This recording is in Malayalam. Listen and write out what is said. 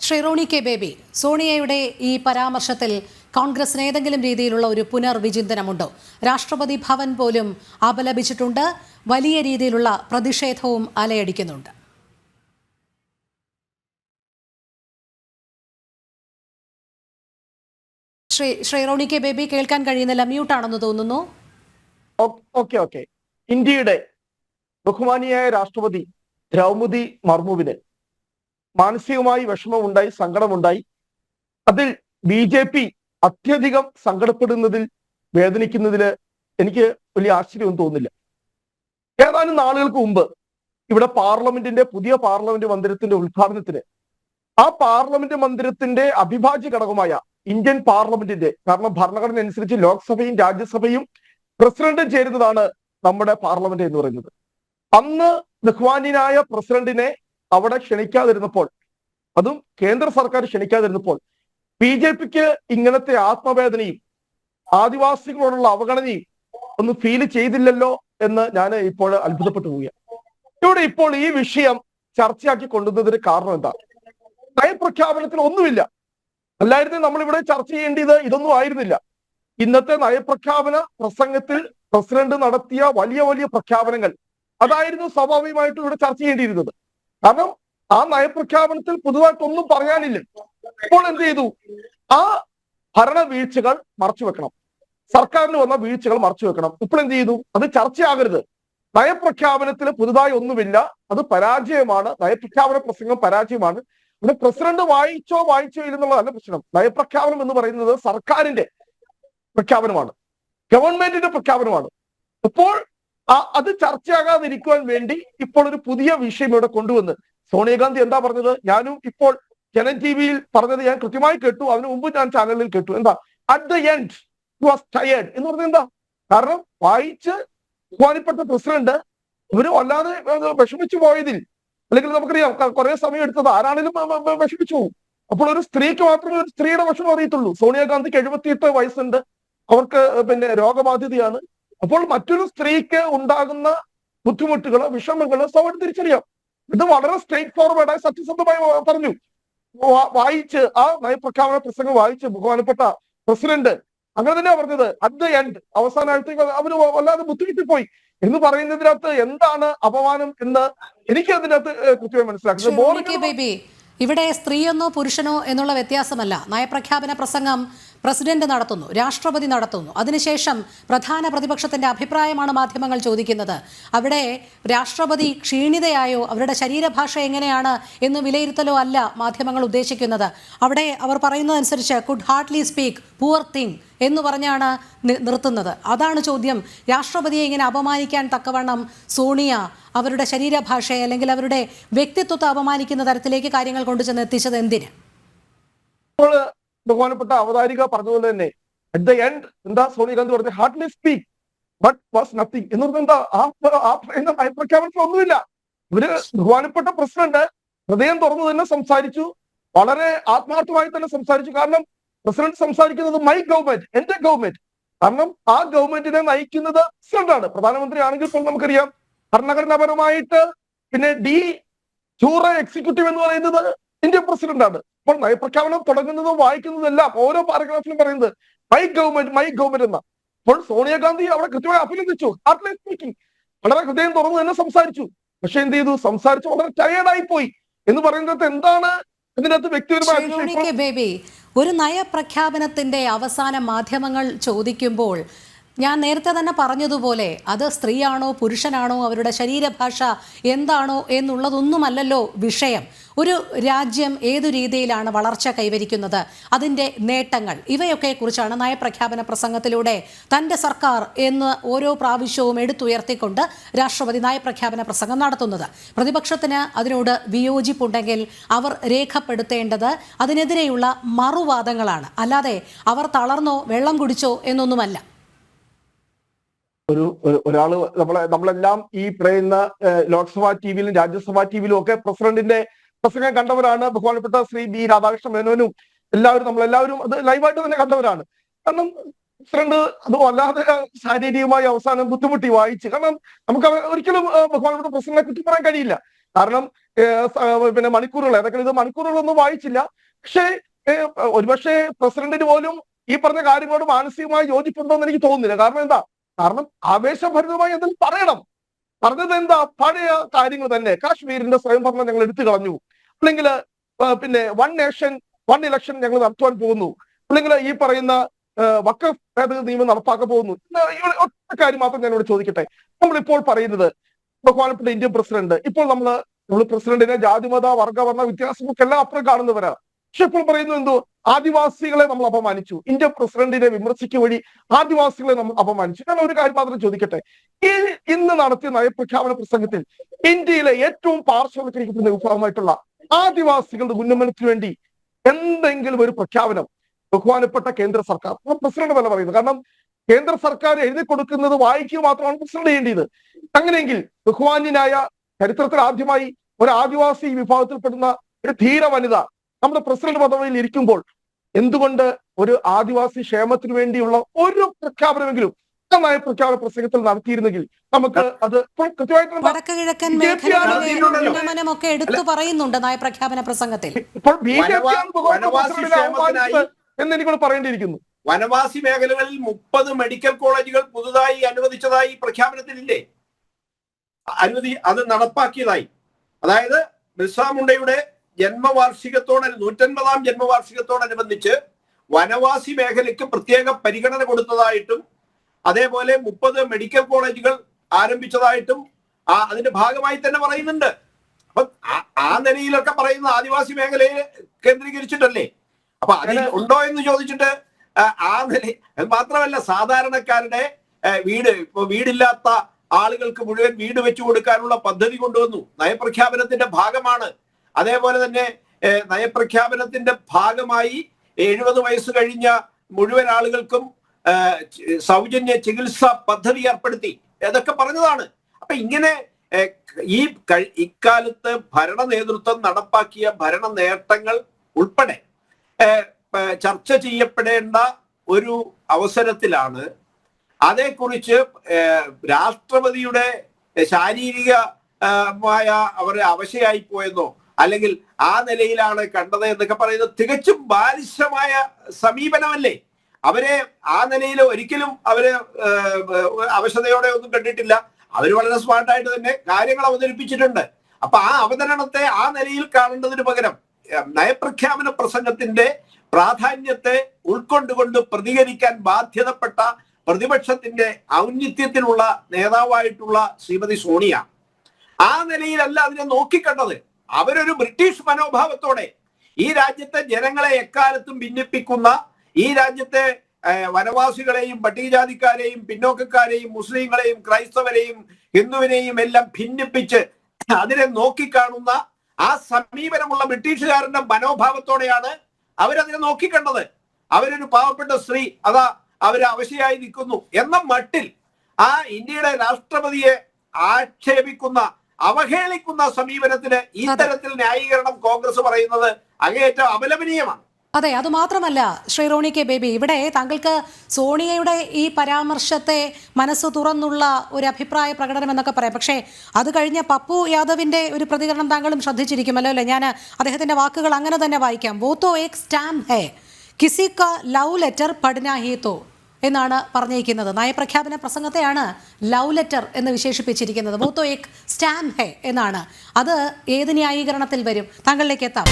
ഷെറോണി കെ ബേബി, സോണിയയുടെ ഈ പരാമർശത്തിൽ കോൺഗ്രസിന് ഏതെങ്കിലും രീതിയിലുള്ള ഒരു പുനർവിചിന്തനമുണ്ടോ? രാഷ്ട്രപതി ഭവൻ പോലും അപലപിച്ചിട്ടുണ്ട്. വലിയ രീതിയിലുള്ള പ്രതിഷേധവും അലയടിക്കുന്നുണ്ട്. ഷെറോണി കെ ബേബി കേൾക്കാൻ കഴിയുന്നില്ല, മ്യൂട്ടാണെന്ന് തോന്നുന്നു. ഓക്കെ ഇന്ത്യയുടെ ബഹുമാനിയായ രാഷ്ട്രപതി ദ്രൗപദി മുർമുവിന് മാനസികമായി വിഷമമുണ്ടായി, സങ്കടമുണ്ടായി. അതിൽ BJP അത്യധികം സങ്കടപ്പെടുന്നതിൽ, വേദനിക്കുന്നതിൽ എനിക്ക് വലിയ ആശ്ചര്യമൊന്നും തോന്നുന്നില്ല. ഏതാനും നാളുകൾക്ക് മുമ്പ് ഇവിടെ പുതിയ പാർലമെന്റ് മന്ദിരത്തിന്റെ ഉദ്ഘാടനത്തിന് ആ പാർലമെന്റ് മന്ദിരത്തിന്റെ അവിഭാജ്യ ഘടകമായ ഇന്ത്യൻ പാർലമെന്റിന്റെ, കാരണം ഭരണഘടന അനുസരിച്ച് ലോക്സഭയും രാജ്യസഭയും പ്രസിഡന്റും ചേരുന്നതാണ് നമ്മുടെ പാർലമെന്റ് എന്ന് പറയുന്നത്. അന്ന് ബഹുമാന്യനായ പ്രസിഡന്റിനെ അവിടെ ക്ഷണിക്കാതിരുന്നപ്പോൾ, അതും കേന്ദ്ര സർക്കാർ ക്ഷണിക്കാതിരുന്നപ്പോൾ BJPക്ക് ഇങ്ങനത്തെ ആത്മവേദനയും ആദിവാസികളോടുള്ള അവഗണനയും ഒന്നും ഫീൽ ചെയ്തില്ലല്ലോ എന്ന് ഞാൻ ഇപ്പോൾ അത്ഭുതപ്പെട്ടു പോവുകയാണ്. ഇവിടെ ഇപ്പോൾ ഈ വിഷയം ചർച്ചയാക്കി കൊണ്ടുവന്നതിന് കാരണം എന്താ? നയപ്രഖ്യാപനത്തിൽ ഒന്നുമില്ല. അല്ലായിരുന്നു നമ്മളിവിടെ ചർച്ച ചെയ്യേണ്ടത്, ഇതൊന്നും ആയിരുന്നില്ല. ഇന്നത്തെ നയപ്രഖ്യാപന പ്രസംഗത്തിൽ പ്രസിഡന്റ് നടത്തിയ വലിയ വലിയ പ്രഖ്യാപനങ്ങൾ, അതായിരുന്നു സ്വാഭാവികമായിട്ടും ഇവിടെ ചർച്ച ചെയ്യേണ്ടിയിരുന്നത്. കാരണം ആ നയപ്രഖ്യാപനത്തിൽ പുതുതായിട്ടൊന്നും പറയാനില്ല. ഇപ്പോൾ എന്ത് ചെയ്തു? ആ ഭരണ വീഴ്ചകൾ മറച്ചു വെക്കണം, സർക്കാരിന് വന്ന വീഴ്ചകൾ മറച്ചു വെക്കണം. ഇപ്പോൾ എന്ത് ചെയ്തു? അത് ചർച്ചയാകരുത്. നയപ്രഖ്യാപനത്തിൽ പുതുതായി ഒന്നുമില്ല, അത് പരാജയമാണ്. നയപ്രഖ്യാപന പ്രസംഗം പരാജയമാണ്. പിന്നെ പ്രസിഡന്റ് വായിച്ചോ ഇല്ലെന്നുള്ളതല്ല പ്രശ്നം. നയപ്രഖ്യാപനം എന്ന് പറയുന്നത് സർക്കാരിന്റെ പ്രഖ്യാപനമാണ്, ഗവൺമെന്റിന്റെ പ്രഖ്യാപനമാണ്. അപ്പോൾ അത് ചർച്ചയാകാതിരിക്കുവാൻ വേണ്ടി ഇപ്പോൾ ഒരു പുതിയ വിഷയം ഇവിടെ കൊണ്ടുവന്ന് സോണിയാഗാന്ധി എന്താ പറഞ്ഞത്? ഞാനും ഇപ്പോൾ ജനൻ TV-യിൽ പറഞ്ഞത് ഞാൻ കൃത്യമായി കേട്ടു. അതിനു മുമ്പ് ഞാൻ ചാനലിൽ കേട്ടു. എന്താ? At the end he was tired എന്ന് പറഞ്ഞത് എന്താ? കാരണം വായിച്ച് ബഹുമാനപ്പെട്ട പ്രസിഡന്റ് ഇവര് വല്ലാതെ വിഷമിച്ചു പോയതിൽ, അല്ലെങ്കിൽ നമുക്കറിയാം കുറെ സമയം എടുത്തത്, ആരാണെങ്കിലും വിഷമിച്ചു പോകും. അപ്പോൾ ഒരു സ്ത്രീക്ക് മാത്രമേ ഒരു സ്ത്രീയുടെ വിഷമം അറിയത്തുള്ളൂ. സോണിയാഗാന്ധിക്ക് 78 വയസ്സുണ്ട്, അവർക്ക് രോഗബാധിതയാണ്. അപ്പോൾ മറ്റൊരു സ്ത്രീക്ക് ഉണ്ടാകുന്ന ബുദ്ധിമുട്ടുകള്, വിഷമങ്ങള് സൗണ്ട് തിരിച്ചറിയാം. ഇത് വളരെ സ്ട്രേറ്റ് ഫോർവേഡായി സത്യസന്ധമായി പറഞ്ഞു. വായിച്ച് ആ നയപ്രഖ്യാപന പ്രസംഗം വായിച്ച് ബഹുമാനപ്പെട്ട പ്രസിഡന്റ് അങ്ങനെ തന്നെയാ പറഞ്ഞത്. അറ്റ് ദ എൻഡ്, അവസാനത്തേക്ക് അവര് വല്ലാതെ ബുദ്ധിമുട്ടിപ്പോയി എന്ന് പറയുന്നതിനകത്ത് എന്താണ് അപമാനം എന്ന് എനിക്ക് അതിനകത്ത് കൃത്യമായി മനസ്സിലാക്കുന്നത്. ഇവിടെ സ്ത്രീയെന്നോ പുരുഷനോ എന്നുള്ള വ്യത്യാസമല്ല. നയപ്രഖ്യാപന പ്രസംഗം പ്രസിഡന്റ് നടത്തുന്നു, രാഷ്ട്രപതി നടത്തുന്നു. അതിനുശേഷം പ്രധാന പ്രതിപക്ഷത്തിന്റെ അഭിപ്രായമാണ് മാധ്യമങ്ങൾ ചോദിക്കുന്നത്. അവിടെ രാഷ്ട്രപതി ക്ഷീണിതയായോ, അവരുടെ ശരീരഭാഷ എങ്ങനെയാണ് എന്ന് വിലയിരുത്തലോ അല്ല മാധ്യമങ്ങൾ ഉദ്ദേശിക്കുന്നത്. അവിടെ അവർ പറയുന്നതനുസരിച്ച് could hardly speak, poor thing എന്ന് പറഞ്ഞാണ് നിർത്തുന്നത്. അതാണ് ചോദ്യം. രാഷ്ട്രപതിയെ ഇങ്ങനെ അപമാനിക്കാൻ തക്കവണ്ണം സോണിയ അവരുടെ ശരീരഭാഷയെ അല്ലെങ്കിൽ അവരുടെ വ്യക്തിത്വത്തെ അപമാനിക്കുന്ന തരത്തിലേക്ക് കാര്യങ്ങൾ കൊണ്ടുചെന്ന് എത്തിച്ചത് എന്തിന്? ബഹുമാനപ്പെട്ട അവതാരിക പറഞ്ഞതുപോലെ തന്നെ അറ്റ് ദ എൻഡ് എന്താ സോണിയാഗാന്ധി പറഞ്ഞത്? Hardly speak but was nothing എന്ന് പറഞ്ഞാൽ എന്താ? ആ പറയുന്ന നയപ്രഖ്യാപനത്തിൽ ഒന്നുമില്ല. ഇവര് ബഹുമാനപ്പെട്ട പ്രസിഡന്റ് ഹൃദയം തുറന്നു തന്നെ സംസാരിച്ചു, വളരെ ആത്മാർത്ഥമായി തന്നെ സംസാരിച്ചു. കാരണം പ്രസിഡന്റ് സംസാരിക്കുന്നത് മൈ ഗവൺമെന്റ്, എന്റെ ഗവൺമെന്റ്. കാരണം ആ ഗവൺമെന്റിനെ നയിക്കുന്നത് പ്രസിഡന്റാണ്. പ്രധാനമന്ത്രി ആണെങ്കിൽ ഇപ്പോൾ നമുക്കറിയാം ഭരണഘടനാപരമായിട്ട് പിന്നെ ജൂറ എക്സിക്യൂട്ടീവ് എന്ന് പറയുന്നത് ഇന്ത്യൻ പ്രസിഡന്റാണ്. അപ്പോൾ നയപ്രഖ്യാപനം തുടങ്ങുന്നതും വായിക്കുന്നതും എല്ലാം ഓരോ പാരഗ്രാഫിലും പറയുന്നത് മൈ ഗവൺമെന്റ് എന്ന. അപ്പോൾ സോണിയാഗാന്ധി അവിടെ കൃത്യമായി അഭിനന്ദിച്ചു, ഹാർട്ട്ലി സ്പീക്കിംഗ്, വളരെ ഹൃദയം തുറന്നു തന്നെ സംസാരിച്ചു. പക്ഷെ എന്ത് ചെയ്തു? സംസാരിച്ചു വളരെ ടയേർഡായി പോയി എന്ന് പറയുന്നത് എന്താണ് ഇതിനകത്ത് വ്യക്തിപരമായ ഒരു നയപ്രഖ്യാപനത്തിന്റെ അവസാനം മാധ്യമങ്ങൾ ചോദിക്കുമ്പോൾ ഞാൻ നേരത്തെ തന്നെ പറഞ്ഞതുപോലെ അത് സ്ത്രീയാണോ പുരുഷനാണോ, അവരുടെ ശരീരഭാഷ എന്താണോ എന്നുള്ളതൊന്നുമല്ലല്ലോ വിഷയം. ഒരു രാജ്യം ഏതു രീതിയിലാണ് വളർച്ച കൈവരിക്കുന്നത്, അതിൻ്റെ നേട്ടങ്ങൾ, ഇവയൊക്കെ കുറിച്ചാണ് നയപ്രഖ്യാപന പ്രസംഗത്തിലൂടെ തൻ്റെ സർക്കാർ എന്ന് ഓരോ പ്രാവശ്യവും എടുത്തുയർത്തിക്കൊണ്ട് രാഷ്ട്രപതി നയപ്രഖ്യാപന പ്രസംഗം നടത്തുന്നത്. പ്രതിപക്ഷത്തിന് അതിനോട് വിയോജിപ്പുണ്ടെങ്കിൽ അവർ രേഖപ്പെടുത്തേണ്ടത് അതിനെതിരെയുള്ള മറുവാദങ്ങളാണ്, അല്ലാതെ അവർ തളർന്നോ വെള്ളം കുടിച്ചോ എന്നൊന്നുമല്ല. ഒരാള് നമ്മളെല്ലാം ഈ പറയുന്ന ലോക്സഭാ TV-യിലും രാജ്യസഭാ TV-യിലും ഒക്കെ പ്രസിഡന്റിന്റെ പ്രസംഗം കണ്ടവരാണ്. ബഹുമാനപ്പെട്ട ശ്രീ B. രാധാകൃഷ്ണ മേനോനും നമ്മളെല്ലാവരും അത് ലൈവായിട്ട് തന്നെ കണ്ടവരാണ്. കാരണം പ്രസിഡന്റ് അത് വല്ലാതെ ശാരീരികമായി അവസാനം ബുദ്ധിമുട്ടി വായിച്ച്. കാരണം നമുക്ക് ഒരിക്കലും ബഹുമാനപ്പെട്ട പ്രസിഡന്റിനെ കുറ്റം പറയാൻ കഴിയില്ല. കാരണം പിന്നെ മണിക്കൂറുകൾ ഏതൊക്കെ ഇത് മണിക്കൂറുകളൊന്നും വായിച്ചില്ല. പക്ഷേ ഒരുപക്ഷെ പ്രസിഡന്റിന് പോലും ഈ പറഞ്ഞ കാര്യങ്ങളോട് മാനസികമായി യോജിപ്പുണ്ടോ എന്ന് എനിക്ക് തോന്നുന്നില്ല. കാരണം എന്താ? കാരണം ആവേശഭരിതമായി എന്തെങ്കിലും പറയണം. പറഞ്ഞത് എന്താ? പഴയ കാര്യങ്ങൾ തന്നെ. കാശ്മീരിന്റെ സ്വയംഭരണം ഞങ്ങൾ എടുത്തു കളഞ്ഞു, അല്ലെങ്കിൽ പിന്നെ 1 നേഷൻ 1 ഇലക്ഷൻ ഞങ്ങൾ നടത്തുവാൻ പോകുന്നു, അല്ലെങ്കിൽ ഈ പറയുന്ന വഖഫ് ഭേദഗതി നിയമം നടപ്പാക്കാൻ പോകുന്നു. ഒറ്റ കാര്യം മാത്രം ഞാൻ ഇവിടെ ചോദിക്കട്ടെ. നമ്മളിപ്പോൾ പറയുന്നത് ബഹുമാനപ്പെട്ട ഇന്ത്യൻ പ്രസിഡന്റ്, ഇപ്പോൾ നമ്മൾ പ്രസിഡന്റിനെ ജാതിമത വർഗവർണ്ണ വ്യത്യാസങ്ങൾക്കെല്ലാം അപ്പുറം കാണുന്നവരാണ്. പക്ഷെ ഇപ്പോൾ പറയുന്നത് എന്തോ ആദിവാസികളെ നമ്മൾ അപമാനിച്ചു, ഇന്ത്യൻ പ്രസിഡന്റിനെ വിമർശിക്കുക വഴി ആദിവാസികളെ നമ്മൾ അപമാനിച്ചു. ഞാൻ ഒരു കാര്യം മാത്രം ചോദിക്കട്ടെ. ഈ ഇന്ന് നടത്തിയ നയപ്രഖ്യാപന പ്രസംഗത്തിൽ ഇന്ത്യയിലെ ഏറ്റവും പാർശ്വവൽക്കരിക്കപ്പെടുന്ന വിഭാഗമായിട്ടുള്ള ആദിവാസികളുടെ ഉന്നമനത്തിന് വേണ്ടി എന്തെങ്കിലും ഒരു പ്രഖ്യാപനം ബഹുമാനപ്പെട്ട കേന്ദ്ര സർക്കാർ, പ്രസിഡന്റ് തന്നെ പറയുന്നത്, കാരണം കേന്ദ്ര സർക്കാർ എഴുതി കൊടുക്കുന്നത് വായിക്കുക മാത്രമാണ് പ്രസിഡന്റ് ചെയ്യേണ്ടത്. അങ്ങനെയെങ്കിൽ ബഹുമാന്യനായ ചരിത്രത്തിൽ ആദ്യമായി ഒരു ആദിവാസി വിഭാഗത്തിൽപ്പെടുന്ന ഒരു ധീര വനിത നമ്മുടെ പ്രസിഡന്റ് പദവിയിൽ ഇരിക്കുമ്പോൾ എന്തുകൊണ്ട് ഒരു ആദിവാസി ക്ഷേമത്തിന് വേണ്ടിയുള്ള ഒരു പ്രഖ്യാപനമെങ്കിലും നയപ്രഖ്യാപന പ്രസംഗത്തിൽ നടത്തിയിരുന്നെങ്കിൽ നമുക്ക് അത് കൃത്യമായിട്ട് വടക്ക് കിഴക്കൻ മേഖലകളിലെ ഉന്നമനമൊക്കെ എടുത്തു പറയുന്നുണ്ട് നയപ്രഖ്യാപന പ്രസംഗത്തിൽ. ഇപ്പോൾ എന്ന് എനിക്കൂടെ പറയേണ്ടിയിരിക്കുന്നു. വനവാസി മേഖലകളിൽ 30 മെഡിക്കൽ കോളേജുകൾ പുതുതായി അനുവദിച്ചതായി പ്രഖ്യാപനത്തിലില്ലേ? അത് നടപ്പാക്കിയതായി. അതായത് ബിർസാ മുണ്ടയുടെ ജന്മവാർഷികത്തോടെ 150ാം ജന്മവാർഷികത്തോടനുബന്ധിച്ച് വനവാസി മേഖലയ്ക്ക് പ്രത്യേക പരിഗണന കൊടുത്തതായിട്ടും അതേപോലെ 30 മെഡിക്കൽ കോളേജുകൾ ആരംഭിച്ചതായിട്ടും അതിന്റെ ഭാഗമായി തന്നെ പറയുന്നുണ്ട്. അപ്പൊ ആ നിലയിലൊക്കെ പറയുന്ന ആദിവാസി മേഖലയെ കേന്ദ്രീകരിച്ചിട്ടല്ലേ? അപ്പൊ അതിൽ ഉണ്ടോ എന്ന് ചോദിച്ചിട്ട് ആ നില മാത്രമല്ല, സാധാരണക്കാരുടെ വീടില്ലാത്ത ആളുകൾക്ക് മുഴുവൻ വീട് വെച്ചു കൊടുക്കാനുള്ള പദ്ധതി കൊണ്ടുവന്നു. നയപ്രഖ്യാപനത്തിന്റെ ഭാഗമാണ്. അതേപോലെ തന്നെ നയപ്രഖ്യാപനത്തിന്റെ ഭാഗമായി 70 വയസ്സ് കഴിഞ്ഞ മുഴുവൻ ആളുകൾക്കും സൗജന്യ ചികിത്സ പദ്ധതി ഏർപ്പെടുത്തി. അതൊക്കെ പറഞ്ഞതാണ്. അപ്പൊ ഇങ്ങനെ ഇക്കാലത്ത് ഭരണ നേതൃത്വം നടപ്പാക്കിയ ഭരണ നേട്ടങ്ങൾ ഉൾപ്പെടെ ചർച്ച ചെയ്യപ്പെടേണ്ട ഒരു അവസരത്തിലാണ് അതേക്കുറിച്ച് രാഷ്ട്രപതിയുടെ ശാരീരികമായ അവരെ അവശയായി പോയെന്നോ അല്ലെങ്കിൽ ആ നിലയിലാണ് കണ്ടത് എന്നൊക്കെ പറയുന്നത് തികച്ചും ബാലിശമായ സമീപനമല്ലേ? അവരെ ആ നിലയിൽ ഒരിക്കലും അവര് അവശതയോടെ ഒന്നും കണ്ടിട്ടില്ല. അവര് വളരെ സ്മാർട്ടായിട്ട് തന്നെ കാര്യങ്ങൾ അവതരിപ്പിച്ചിട്ടുണ്ട്. അപ്പൊ ആ അവതരണത്തെ ആ നിലയിൽ കാണേണ്ടതിന് പകരം നയപ്രഖ്യാപന പ്രസംഗത്തിന്റെ പ്രാധാന്യത്തെ ഉൾക്കൊണ്ടുകൊണ്ട് പ്രതികരിക്കാൻ ബാധ്യതപ്പെട്ട പ്രതിപക്ഷത്തിന്റെ ഔന്നിത്യത്തിലുള്ള നേതാവായിട്ടുള്ള ശ്രീമതി സോണിയ ആ നിലയിലല്ല അതിനെ നോക്കിക്കണ്ടത്. അവരൊരു ബ്രിട്ടീഷ് മനോഭാവത്തോടെ ഈ രാജ്യത്തെ ജനങ്ങളെ എക്കാലത്തും ഭിന്നിപ്പിക്കുന്ന, ഈ രാജ്യത്തെ വനവാസികളെയും പട്ടികജാതിക്കാരെയും പിന്നോക്കക്കാരെയും മുസ്ലിങ്ങളെയും ക്രൈസ്തവരെയും ഹിന്ദുവിനെയും എല്ലാം ഭിന്നിപ്പിച്ച് അതിനെ നോക്കിക്കാണുന്ന ആ സമീപനമുള്ള ബ്രിട്ടീഷുകാരന്റെ മനോഭാവത്തോടെയാണ് അവരതിനെ നോക്കിക്കണ്ടത്. അവരൊരു പാവപ്പെട്ട സ്ത്രീ അവര് അവശയായി നിൽക്കുന്നു എന്ന മട്ടിൽ ആ ഇന്ത്യയുടെ രാഷ്ട്രപതിയെ ആക്ഷേപിക്കുന്ന, അവഹേളിക്കുന്ന സമീപനത്തിന് ഇത്തരത്തിൽ ന്യായീകരണം കോൺഗ്രസ് പറയുന്നത് അങ്ങേയറ്റം അപലപനീയമാണ്. അതെ, അത് മാത്രമല്ല ശ്രീ റോണി കെ ബേബി, ഇവിടെ താങ്കൾക്ക് സോണിയയുടെ ഈ പരാമർശത്തെ മനസ്സ് തുറന്നുള്ള ഒരു അഭിപ്രായ പ്രകടനം എന്നൊക്കെ പറയാം. പക്ഷേ അത് കഴിഞ്ഞ പപ്പു യാദവിന്റെ ഒരു പ്രതികരണം താങ്കളും ശ്രദ്ധിച്ചിരിക്കുമല്ലോ അല്ലേ? ഞാൻ അദ്ദേഹത്തിന്റെ വാക്കുകൾ അങ്ങനെ തന്നെ വായിക്കാം. വോ തോ ഏക് സ്റ്റാമ്പ് ഹേ, കിസി കാ ലവ് ലെറ്റർ പഠനാ ഹി തോ എന്നാണ് പറഞ്ഞിരിക്കുന്നത്. നയപ്രഖ്യാപന പ്രസംഗത്തെയാണ് ലവ് ലെറ്റർ എന്ന് വിശേഷിപ്പിച്ചിരിക്കുന്നത്. വോ തോ ഏക് സ്റ്റാമ്പ് ഹേ എന്നാണ്. അത് ഏത് ന്യായീകരണത്തിൽ വരും? താങ്കളിലേക്ക് എത്താം.